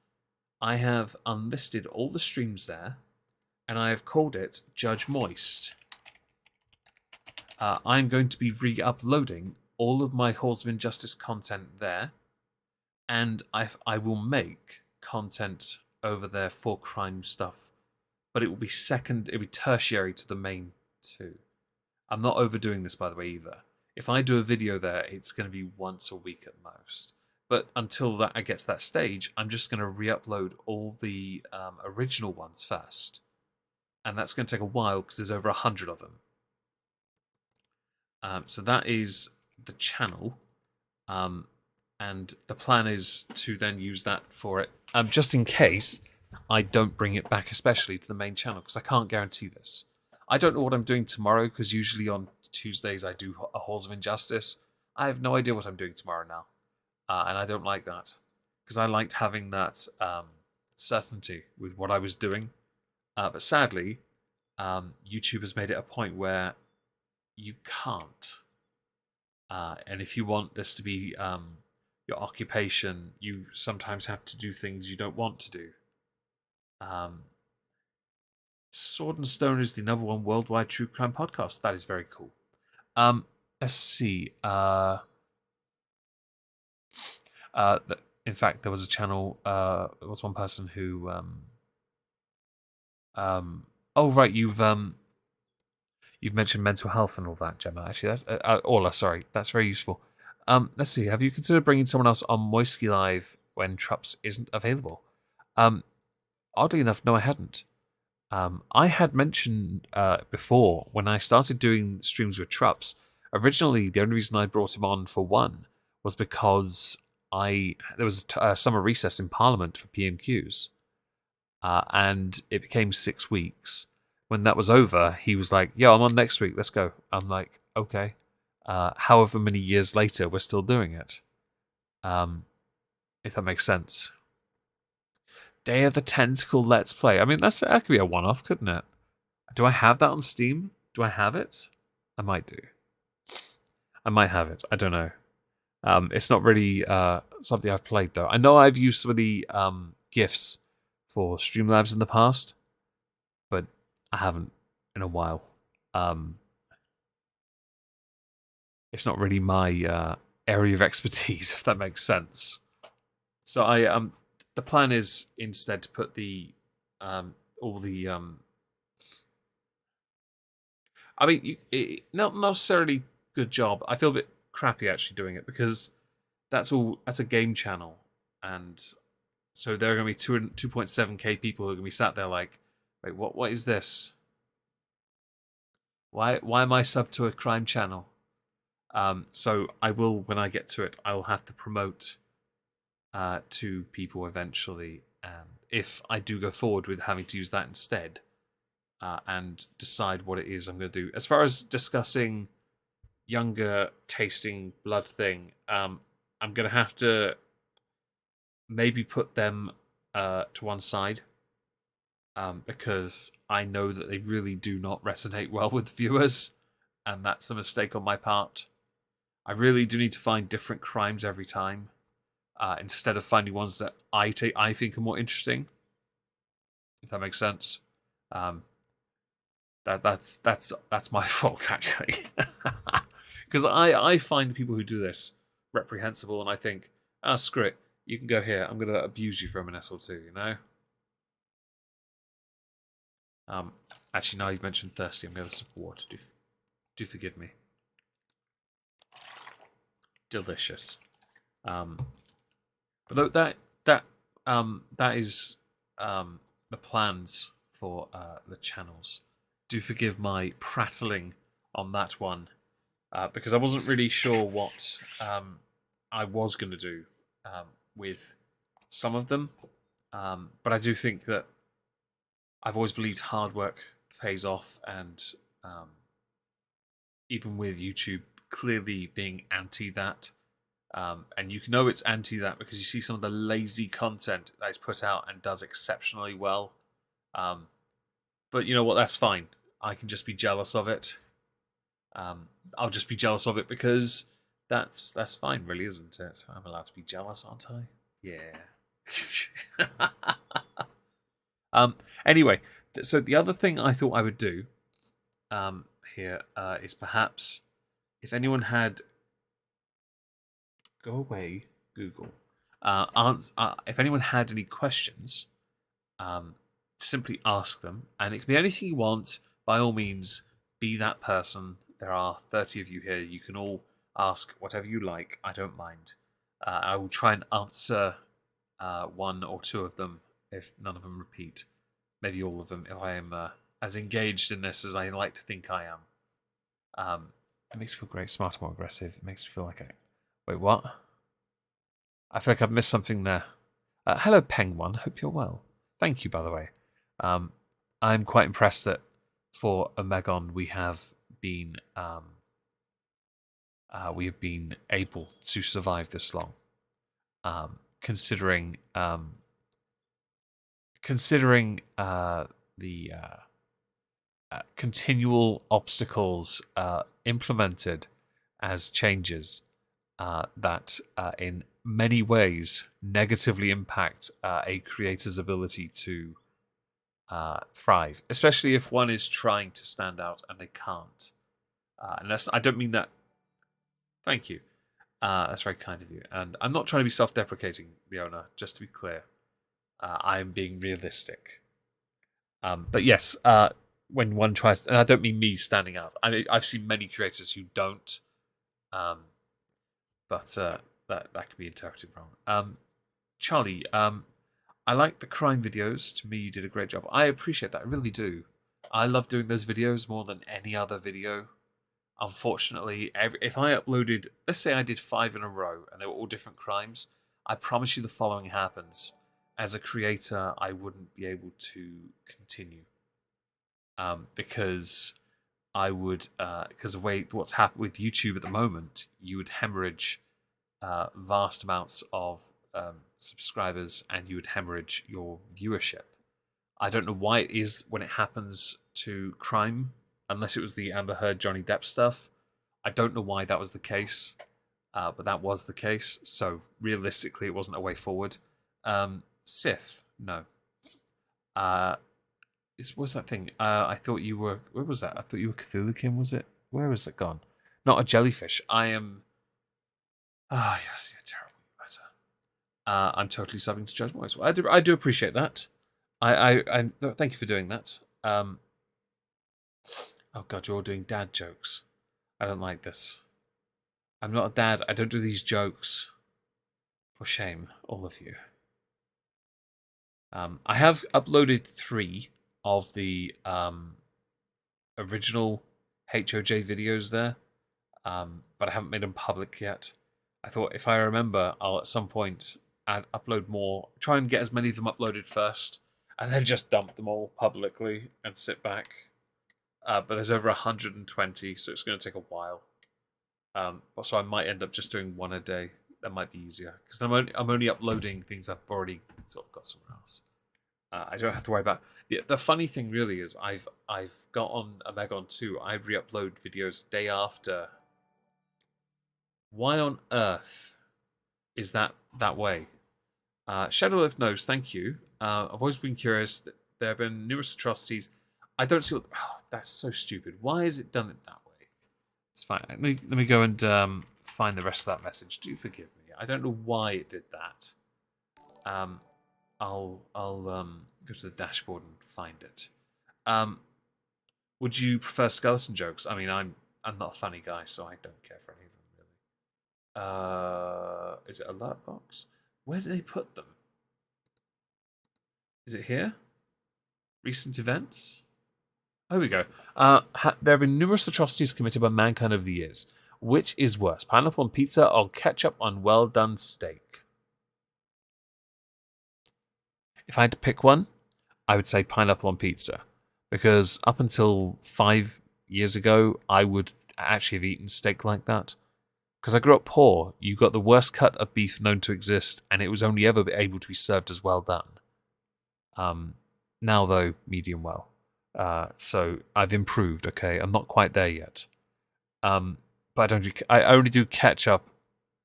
I have unlisted all the streams there, and I have called it Judge Moist. I'm going to be re-uploading all of my Halls of Injustice content there, and I will make content over there for crime stuff, but it will be tertiary to the main two. I'm not overdoing this, by the way, either. If I do a video there, it's going to be once a week at most. But until that I get to that stage, I'm just going to re-upload all the original ones first. And that's going to take a while because there's over 100 of them. So that is the channel. And the plan is to then use that for it. Just in case I don't bring it back, especially to the main channel, because I can't guarantee this. I don't know what I'm doing tomorrow, because usually on Tuesdays I do a Halls of Injustice. I have no idea what I'm doing tomorrow now. And I don't like that, because I liked having that certainty with what I was doing. But sadly, YouTube has made it a point where you can't. And if you want this to be your occupation, you sometimes have to do things you don't want to do. Sword and Stone is the #1 worldwide true crime podcast. That is very cool. Let's see. In fact, there was a channel. There was one person who. Oh right, you've mentioned mental health and all that, Gemma. Actually, that's Orla. Sorry, that's very useful. Let's see. Have you considered bringing someone else on Moisky Live when Trups isn't available? Oddly enough, no, I hadn't. I had mentioned before when I started doing streams with Trups. Originally, the only reason I brought him on for one was because there was a summer recess in Parliament for PMQs, and it became 6 weeks. When that was over, he was like, "Yo, I'm on next week. Let's go." I'm like, "Okay." However many years later, we're still doing it. If that makes sense. Day of the Tentacle Let's Play. I mean, that could be a one-off, couldn't it? Do I have that on Steam? Do I have it? I might do. I might have it. I don't know. It's not really something I've played, though. I know I've used some of the GIFs for Streamlabs in the past, but I haven't in a while. It's not really my area of expertise, if that makes sense. So the plan is instead to put the all the I mean, not necessarily good job. I feel a bit crappy actually doing it because that's a game channel, and so there are going to be 2.7k people who are going to be sat there like, wait, what is this? Why am I subbed to a crime channel? So I will, when I get to it, I will have to promote to people eventually, and if I do go forward with having to use that instead, and decide what it is I'm going to do. As far as discussing younger tasting blood thing, I'm going to have to maybe put them to one side, because I know that they really do not resonate well with viewers, and that's a mistake on my part. I really do need to find different crimes every time, instead of finding ones that I think are more interesting. If that makes sense. That's my fault actually, because I find the people who do this reprehensible, and I think, screw it, you can go here. I'm going to abuse you for a minute or two, you know. Actually, now you've mentioned thirsty, I'm going to sip water. Do forgive me. Delicious. But that is the plans for the channels. Do forgive my prattling on that one, because I wasn't really sure what I was going to do with some of them, but I do think that I've always believed hard work pays off, and even with YouTube clearly being anti that, and you know it's anti that because you see some of the lazy content that is put out and does exceptionally well, but you know what, that's fine. I can just be jealous of it. I'll just be jealous of it because that's fine, really, isn't it? I'm allowed to be jealous, aren't I? Yeah. Anyway, so the other thing I thought I would do here is perhaps if anyone had go away Google. If anyone had any questions, simply ask them, and it can be anything you want. By all means, be that person. There are 30 of you here. You can all ask whatever you like. I don't mind. I will try and answer one or two of them if none of them repeat. Maybe all of them if I am as engaged in this as I like to think I am. It makes me feel great, smarter, more aggressive. It makes me feel like Wait, what? I feel like I've missed something there. Hello, Peng1. Hope you're well. Thank you, by the way. I'm quite impressed that for Omegon we have been able to survive this long. Considering the continual obstacles implemented as changes that in many ways negatively impact a creator's ability to thrive, especially if one is trying to stand out and they can't. And I don't mean that. Thank you. That's very kind of you. And I'm not trying to be self-deprecating, Leona, just to be clear. I'm being realistic. But yes, when one tries, and I don't mean me standing out. I've seen many creators who don't, but that can be interpreted wrong. Charlie, I like the crime videos. To me, you did a great job. I appreciate that. I really do. I love doing those videos more than any other video. Unfortunately, if I uploaded, let's say I did 5 in a row and they were all different crimes, I promise you the following happens. As a creator, I wouldn't be able to continue. Because I would, because of what's happened with YouTube at the moment, you would hemorrhage vast amounts of subscribers and you would hemorrhage your viewership. I don't know why it is when it happens to crime, unless it was the Amber Heard Johnny Depp stuff. I don't know why that was the case, but that was the case. So realistically, it wasn't a way forward. Sif, no. What's that thing? I thought you were. Where was that? I thought you were Cthulhu Kim. Was it? Where was it gone? Not a jellyfish. I am. Ah, yes, you're terrible. Better. I'm totally subbing to Judge Moyes. Well, I do appreciate that. I thank you for doing that. Oh God, you're all doing dad jokes. I don't like this. I'm not a dad. I don't do these jokes. For shame, all of you. I have uploaded 3 of the original HOJ videos there, but I haven't made them public yet. I thought if I remember, I'll at some point upload more, try and get as many of them uploaded first, and then just dump them all publicly and sit back. But there's over 120, so it's going to take a while. So I might end up just doing 1 a day. That might be easier because I'm only uploading things I've already sort of got somewhere else. I don't have to worry about the funny thing. Really, is I've got on Omegon 2. I re-upload videos day after. Why on earth is that way? Shadowlift knows. Thank you. I've always been curious. There have been numerous atrocities. I don't see what. Oh, that's so stupid. Why is it done it that way? It's fine. Let me go and find the rest of that message. Do forgive me. I don't know why it did that. I'll go to the dashboard and find it. Would you prefer skeleton jokes? I mean, I'm not a funny guy, so I don't care for any of them really. Is it alert box? Where do they put them? Is it here? Recent events? Oh, here we go. There have been numerous atrocities committed by mankind over the years. Which is worse, pineapple on pizza or ketchup on well-done steak? If I had to pick one, I would say pineapple on pizza. Because up until 5 years ago, I would actually have eaten steak like that. Because I grew up poor, you got the worst cut of beef known to exist, and it was only ever able to be served as well done. Now, though, medium well. So I've improved, okay? I'm not quite there yet. But I don't do. I only do ketchup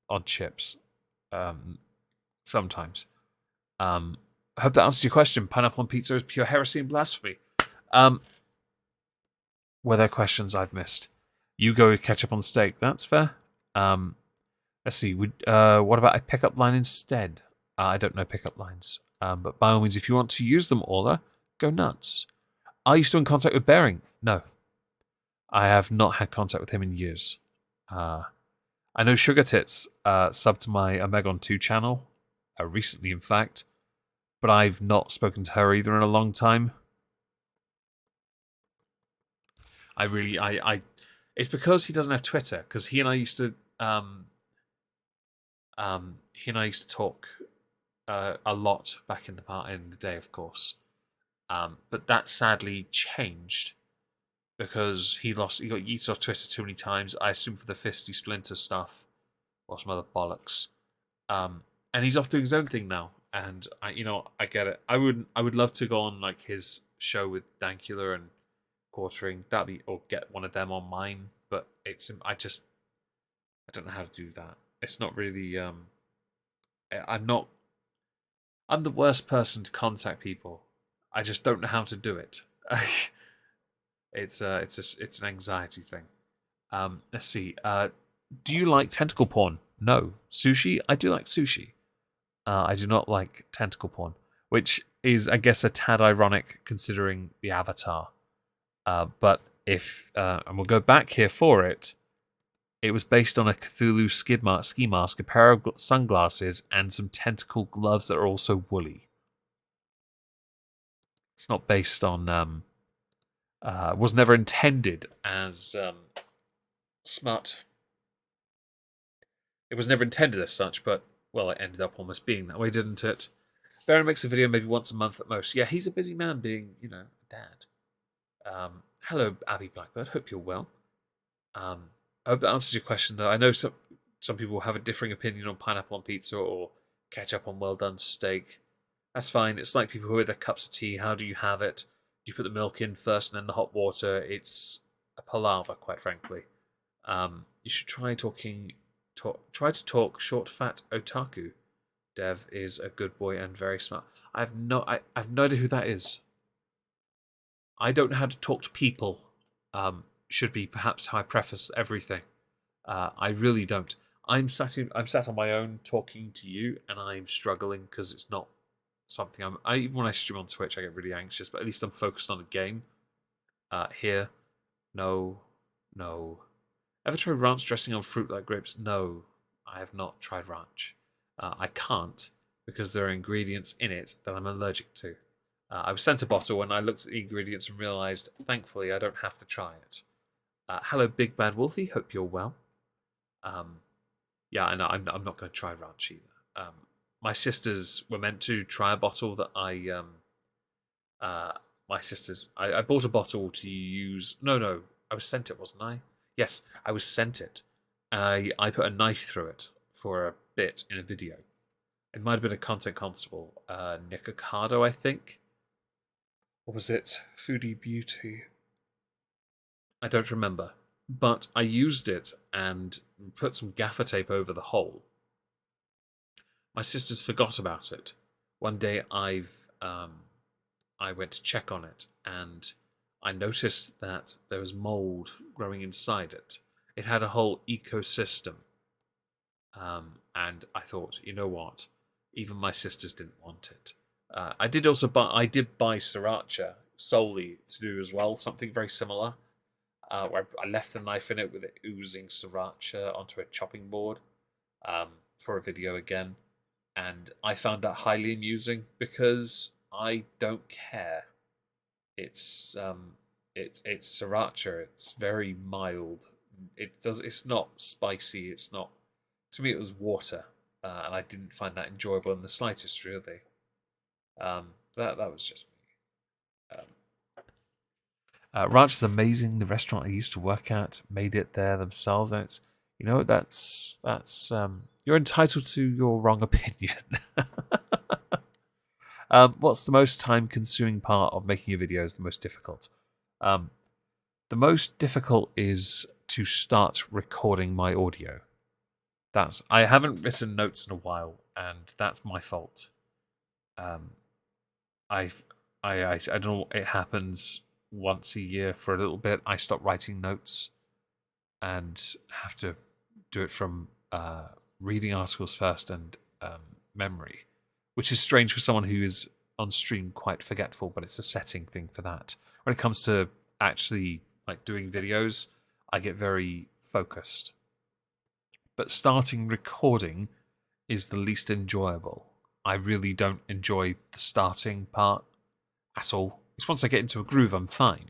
on chips. Sometimes. I hope that answers your question. Pineapple on pizza is pure heresy and blasphemy. Were there questions I've missed? You go with ketchup on steak. That's fair. Let's see. What about a pickup line instead? I don't know pickup lines. But by all means, if you want to use them, Orla, go nuts. Are you still in contact with Bering? No. I have not had contact with him in years. I know Sugar Tits subbed to my Omegon 2 channel, recently in fact, but I've not spoken to her either in a long time. It's because he doesn't have Twitter, because he and I used to talk a lot back in the day, of course. But that sadly changed because he got yeeted off Twitter too many times. I assume for the Fisty Splinter stuff or some other bollocks. And he's off doing his own thing now. And I get it. I would love to go on like his show with Dankula and Quartering. Or get one of them on mine. But I don't know how to do that. It's not really. I'm the worst person to contact people. I just don't know how to do it. It's an anxiety thing. Let's see. Do you like tentacle porn? No. Sushi? I do like sushi. I do not like tentacle porn, which is, I guess, a tad ironic considering the avatar. But if and we'll go back here for it. It was based on a Cthulhu ski mask, a pair of sunglasses, and some tentacle gloves that are also woolly. It's not based on. Was never intended as smart. It was never intended as such, but well, it ended up almost being that way, didn't it? Baron makes a video maybe once a month at most. Yeah, he's a busy man, being a dad. Hello, Abby Blackbird. Hope you're well. I hope that answers your question, though. I know some people have a differing opinion on pineapple on pizza or ketchup on well done steak. That's fine. It's like people who with their cups of tea. How do you have it? Do you put the milk in first and then the hot water? It's a palaver, quite frankly. You should try to talk short, fat otaku. Dev is a good boy and very smart. I've no idea who that is. I don't know how to talk to people. Should be perhaps how I preface everything. I really don't. I'm sat on my own talking to you, and I'm struggling because it's not something even when I stream on Twitch, I get really anxious. But at least I'm focused on a game. Here, no. Ever tried ranch dressing on fruit like grapes? No, I have not tried ranch. I can't because there are ingredients in it that I'm allergic to. I was sent a bottle and I looked at the ingredients and realised, thankfully, I don't have to try it. Hello, Big Bad Wolfie. Hope you're well. Yeah, I know. I'm not going to try ranch either. My sisters were meant to try a bottle that I bought a bottle to use. No, I was sent it, wasn't I? Yes, I was sent it, and I put a knife through it for a bit in a video. It might have been a content constable, Nick Ocado, I think. Or was it Foodie Beauty? I don't remember. But I used it and put some gaffer tape over the hole. My sisters forgot about it. One day I went to check on it and I noticed that there was mold growing inside it. It had a whole ecosystem. And I thought, you know what? Even my sisters didn't want it. I did buy sriracha solely to do as well, something very similar. Where I left the knife in it with it oozing sriracha onto a chopping board for a video again. And I found that highly amusing because I don't care. It's sriracha. It's very mild. It's not spicy. It's not. To me, it was water, and I didn't find that enjoyable in the slightest. Really, that was just me. Ranch is amazing. The restaurant I used to work at made it there themselves, and it's that's you're entitled to your wrong opinion. What's the most time-consuming part of making your videos? The most difficult. The most difficult is to start recording my audio. I haven't written notes in a while, and that's my fault. I don't know. It happens once a year for a little bit. I stop writing notes, and have to do it from reading articles first and memory, which is strange for someone who is on stream quite forgetful. But it's a setting thing for that. When it comes to actually like doing videos, I get very focused. But starting recording is the least enjoyable. I really don't enjoy the starting part at all. Because once I get into a groove, I'm fine.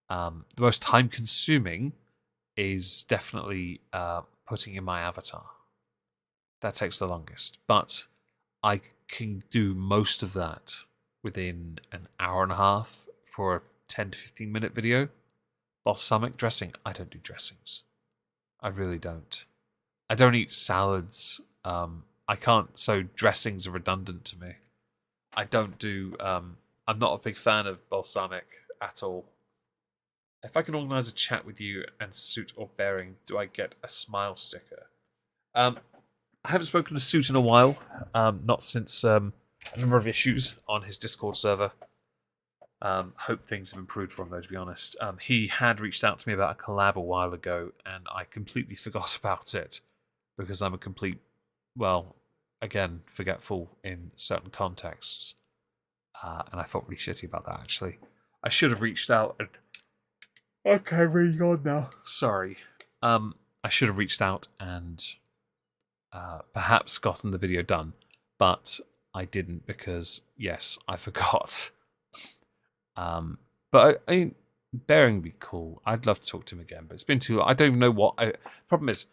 The most time-consuming is definitely putting in my avatar. That takes the longest. But I can do most of that within an hour and a half for a 10 to 15 minute video. Balsamic dressing, I don't do dressings. I really don't. I don't eat salads. I can't, so dressings are redundant to me. I don't do, I'm not a big fan of balsamic at all. If I can organise a chat with you and Suit or Bearing, do I get a smile sticker? I haven't spoken to Suit in a while, not since a number of issues on his Discord server. Hope things have improved for him, though, to be honest. He had reached out to me about a collab a while ago, and I completely forgot about it because I'm a complete, well, again, forgetful in certain contexts. And I felt really shitty about that, actually. I should have reached out and... Okay, really on now. Sorry. I should have reached out and perhaps gotten the video done, but I didn't because, yes, I forgot. But I mean, Bearing would be cool. I'd love to talk to him again, but it's been too long. I don't even know what... The problem is,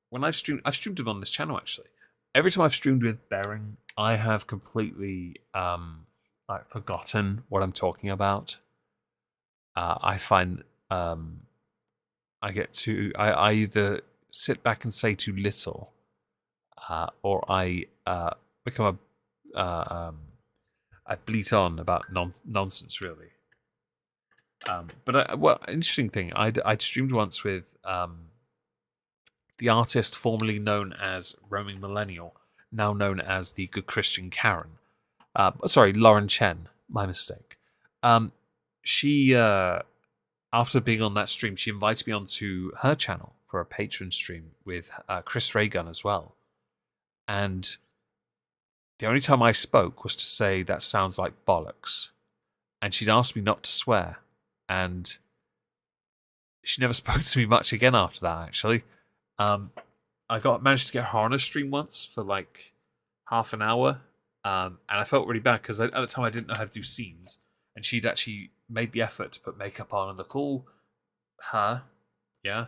when I've streamed him on this channel, actually. Every time I've streamed with Bearing, I have completely like forgotten what I'm talking about. I find I either sit back and say too little, or I become I bleat on about nonsense, really. But well, interesting thing, I'd streamed once with the artist formerly known as Roaming Millennial, now known as the Good Christian Karen. Sorry, Lauren Chen. My mistake. She, after being on that stream, she invited me onto her channel for a patron stream with Chris Raygun as well. And the only time I spoke was to say that sounds like bollocks. And she'd asked me not to swear. And she never spoke to me much again after that, actually. I managed to get her on a stream once for like half an hour. And I felt really bad because at the time I didn't know how to do scenes. And she'd actually made the effort to put makeup on and look all her. Yeah.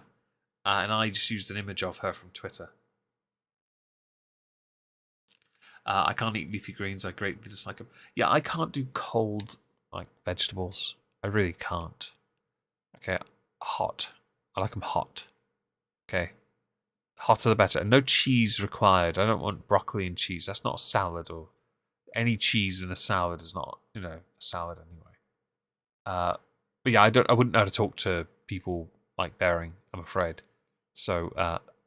And I just used an image of her from Twitter. I can't eat leafy greens. I greatly dislike them. Yeah, I can't do cold like vegetables. I really can't. Okay, hot. I like them hot. Okay, hotter the better. And no cheese required. I don't want broccoli and cheese. That's not a salad, or any cheese in a salad is not, a salad anyway. But yeah, I wouldn't know how to talk to people like Bearing, I'm afraid. So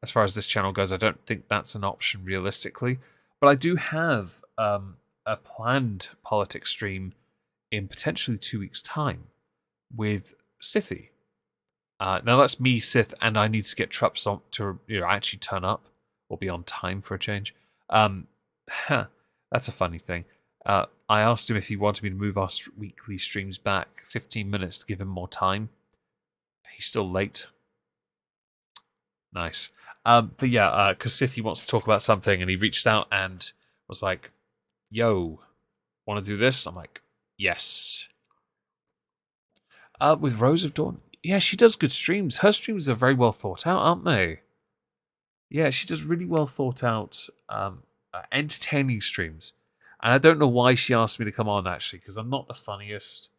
as far as this channel goes, I don't think that's an option realistically. But I do have a planned politics stream in potentially 2 weeks' time with Sithy. Now that's me, Sith, and I need to get Trups on to actually turn up or be on time for a change. That's a funny thing. I asked him if he wanted me to move our weekly streams back 15 minutes to give him more time. He's still late. Nice. But yeah, because Sithy wants to talk about something, and he reached out and was like, yo, want to do this? I'm like, yes. With Rose of Dawn, yeah, she does good streams. Her streams are very well thought out, aren't they? Yeah, she does really well thought out, entertaining streams. And I don't know why she asked me to come on, actually, because I'm not the funniest.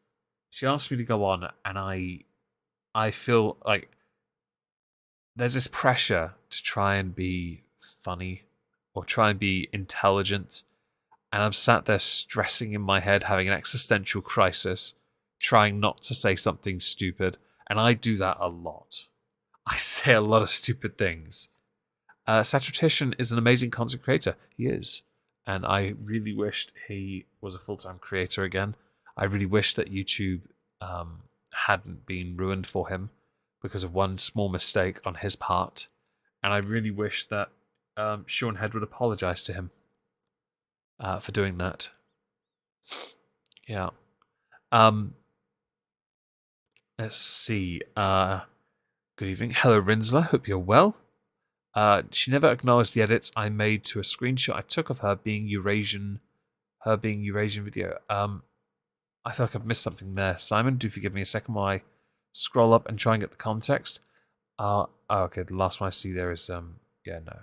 She asked me to go on, and I feel like there's this pressure to try and be funny or try and be intelligent. And I'm sat there stressing in my head, having an existential crisis, trying not to say something stupid. And I do that a lot. I say a lot of stupid things. Satrician is an amazing content creator. He is. And I really wished he was a full-time creator again. I really wish that YouTube hadn't been ruined for him because of one small mistake on his part. And I really wish that Sean Head would apologize to him for doing that. Yeah. Let's see. Good evening. Hello, Rinsler. Hope you're well. She never acknowledged the edits I made to a screenshot I took of her being Eurasian video. I feel like I've missed something there. Simon, do forgive me a second while I scroll up and try and get the context. Okay, the last one I see there is yeah, no.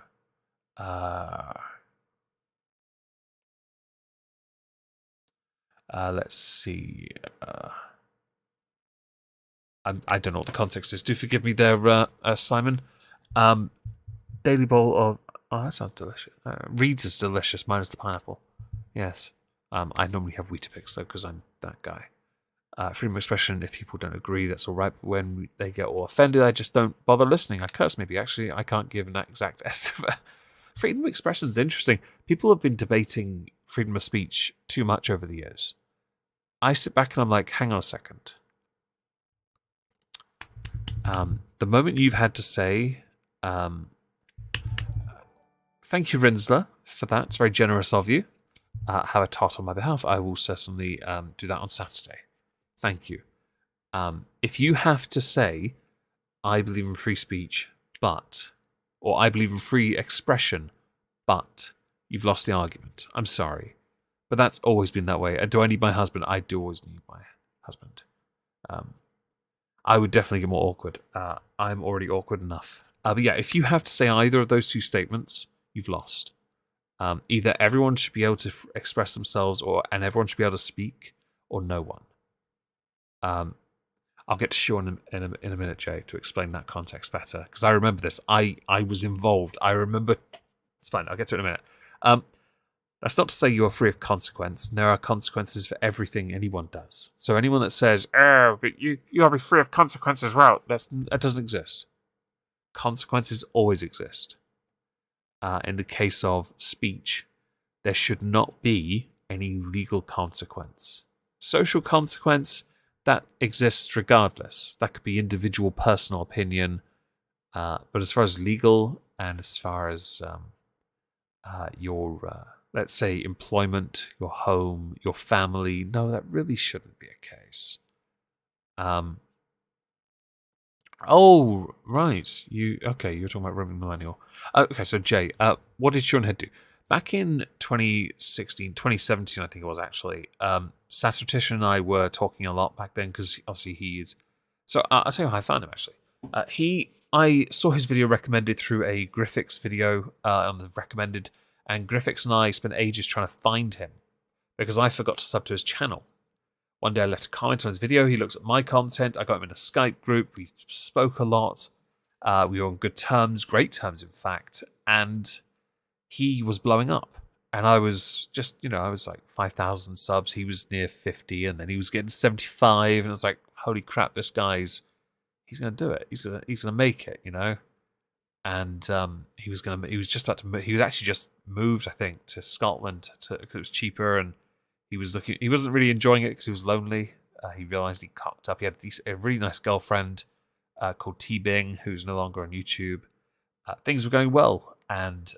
Let's see. I don't know what the context is. Do forgive me there, Simon. Daily bowl of... Oh, that sounds delicious. Reeds is delicious, minus the pineapple. Yes. I normally have Weetabix, though, because I'm that guy. Freedom of expression, if people don't agree, that's all right. But when they get all offended, I just don't bother listening. I curse, maybe. Actually, I can't give an exact estimate. Freedom of expression is interesting. People have been debating freedom of speech too much over the years. I sit back and I'm like, hang on a second. The moment you've had to say... thank you, Rinsler, for that. It's very generous of you. Have a tot on my behalf. I will certainly do that on Saturday. Thank you. If you have to say, I believe in free speech, but, or I believe in free expression, but, you've lost the argument. I'm sorry. But that's always been that way. Do I need my husband? I do always need my husband. I would definitely get more awkward. I'm already awkward enough. But yeah, if you have to say either of those two statements, you've lost. Either everyone should be able to express themselves, and everyone should be able to speak, or no one. I'll get to Sean in a minute, Jay, to explain that context better, because I remember this. I was involved. I remember. It's fine. I'll get to it in a minute. That's not to say you are free of consequence. There are consequences for everything anyone does. So anyone that says, "Oh, but you gotta be free of consequence as well," that doesn't exist. Consequences always exist. In the case of speech, there should not be any legal consequence. Social consequence, that exists regardless. That could be individual personal opinion. But as far as legal and as far as your, let's say, employment, your home, your family, no, that really shouldn't be a case. Oh, right. You're talking about Roman Millennial. Okay, so Jay, what did Sean Head do? Back in 2017, I think it was actually, Satrician and I were talking a lot back then because obviously he is... So I'll tell you how I found him, actually. I saw his video recommended through a Griffix video on the recommended, and Griffix and I spent ages trying to find him because I forgot to sub to his channel. One day I left a comment on his video. He looks at my content. I got him in a Skype group. We spoke a lot. We were on good terms, great terms, in fact. And he was blowing up. And I was just, I was like 5,000 subs. He was near 50, and then he was getting 75. And I was like, holy crap, this guy's, he's going to do it. He's going to make it, And he was actually just moved, I think, to Scotland because it was cheaper, and he wasn't really enjoying it because he was lonely. He realized he cocked up. He had a really nice girlfriend called T Bing, who's no longer on YouTube. Things were going well, and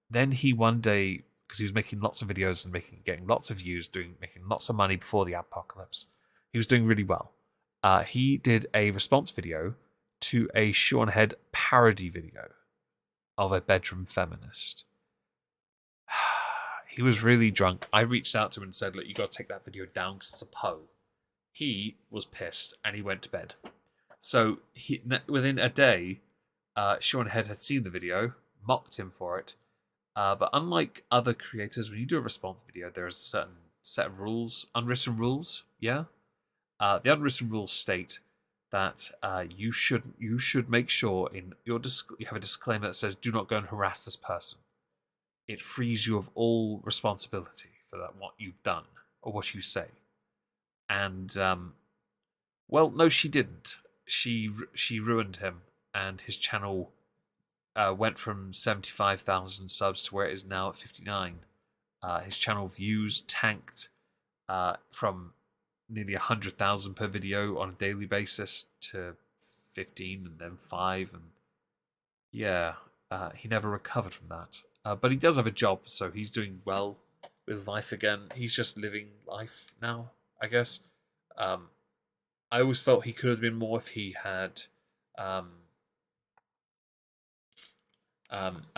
then he one day, because he was making lots of videos and getting lots of views, making lots of money before the apocalypse, he was doing really well. He did a response video to a Sean Head parody video of a bedroom feminist. He was really drunk. I reached out to him and said, look, you got to take that video down because it's a Poe. He was pissed and he went to bed. So within a day, Sean Head had seen the video, mocked him for it. But unlike other creators, when you do a response video, there is a certain set of rules, unwritten rules, yeah? The unwritten rules state that you should make sure you have a disclaimer that says, do not go and harass this person. It frees you of all responsibility for what you've done or what you say. And, well, no, she didn't. She ruined him. and his channel went from 75,000 subs to where it is now at 59. His channel views tanked from nearly 100,000 per video on a daily basis to 15 and then 5. And yeah, he never recovered from that. But he does have a job, so he's doing well with life again. He's just living life now, I guess. I always felt he could have been more if he had. I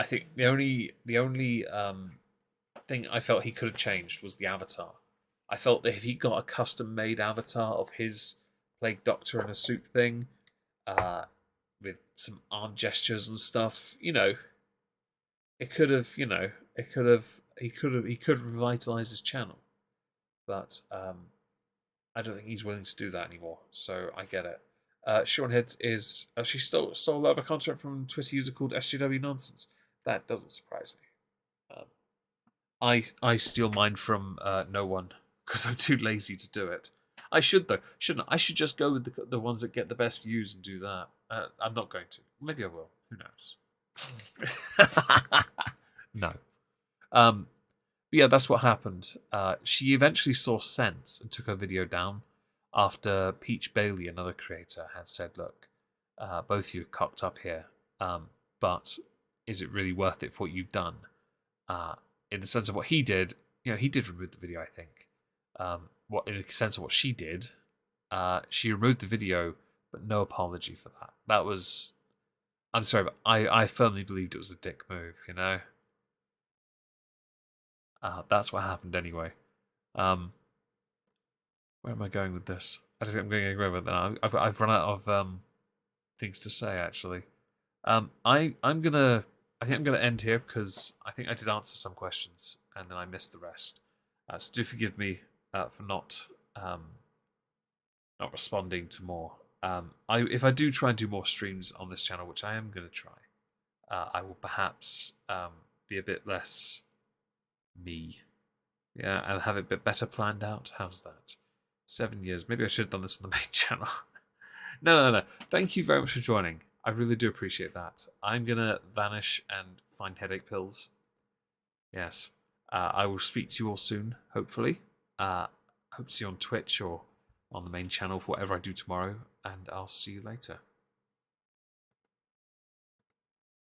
think the only thing I felt he could have changed was the avatar. I felt that if he got a custom-made avatar of his Plague Doctor in a suit thing, with some arm gestures and stuff, it could have, he could revitalize his channel, but I don't think he's willing to do that anymore. So I get it. Sean Head is she stole a lot of content from a Twitter user called SJW Nonsense. That doesn't surprise me. I steal mine from no one because I'm too lazy to do it. I should though, shouldn't I? I should just go with the ones that get the best views and do that. I'm not going to. Maybe I will. Who knows? No. But yeah, that's what happened. She eventually saw sense and took her video down after Peach Bailey, another creator, had said, "Look, both of you are cocked up here, but is it really worth it for what you've done?" In the sense of what he did, he did remove the video, I think. What in the sense of what she did, she removed the video, but no apology for that. That was, I'm sorry, but I firmly believed it was a dick move. That's what happened anyway. Where am I going with this? I don't think I'm going anywhere with that. I've run out of things to say actually. I think I'm gonna end here because I think I did answer some questions and then I missed the rest. So do forgive me for not responding to more. If I do try and do more streams on this channel, which I am going to try, I will perhaps be a bit less me. Yeah, and have it a bit better planned out. How's that? 7 years. Maybe I should have done this on the main channel. No. Thank you very much for joining. I really do appreciate that. I'm going to vanish and find headache pills. Yes. I will speak to you all soon, hopefully. Hope to see you on Twitch or on the main channel for whatever I do tomorrow. And I'll see you later.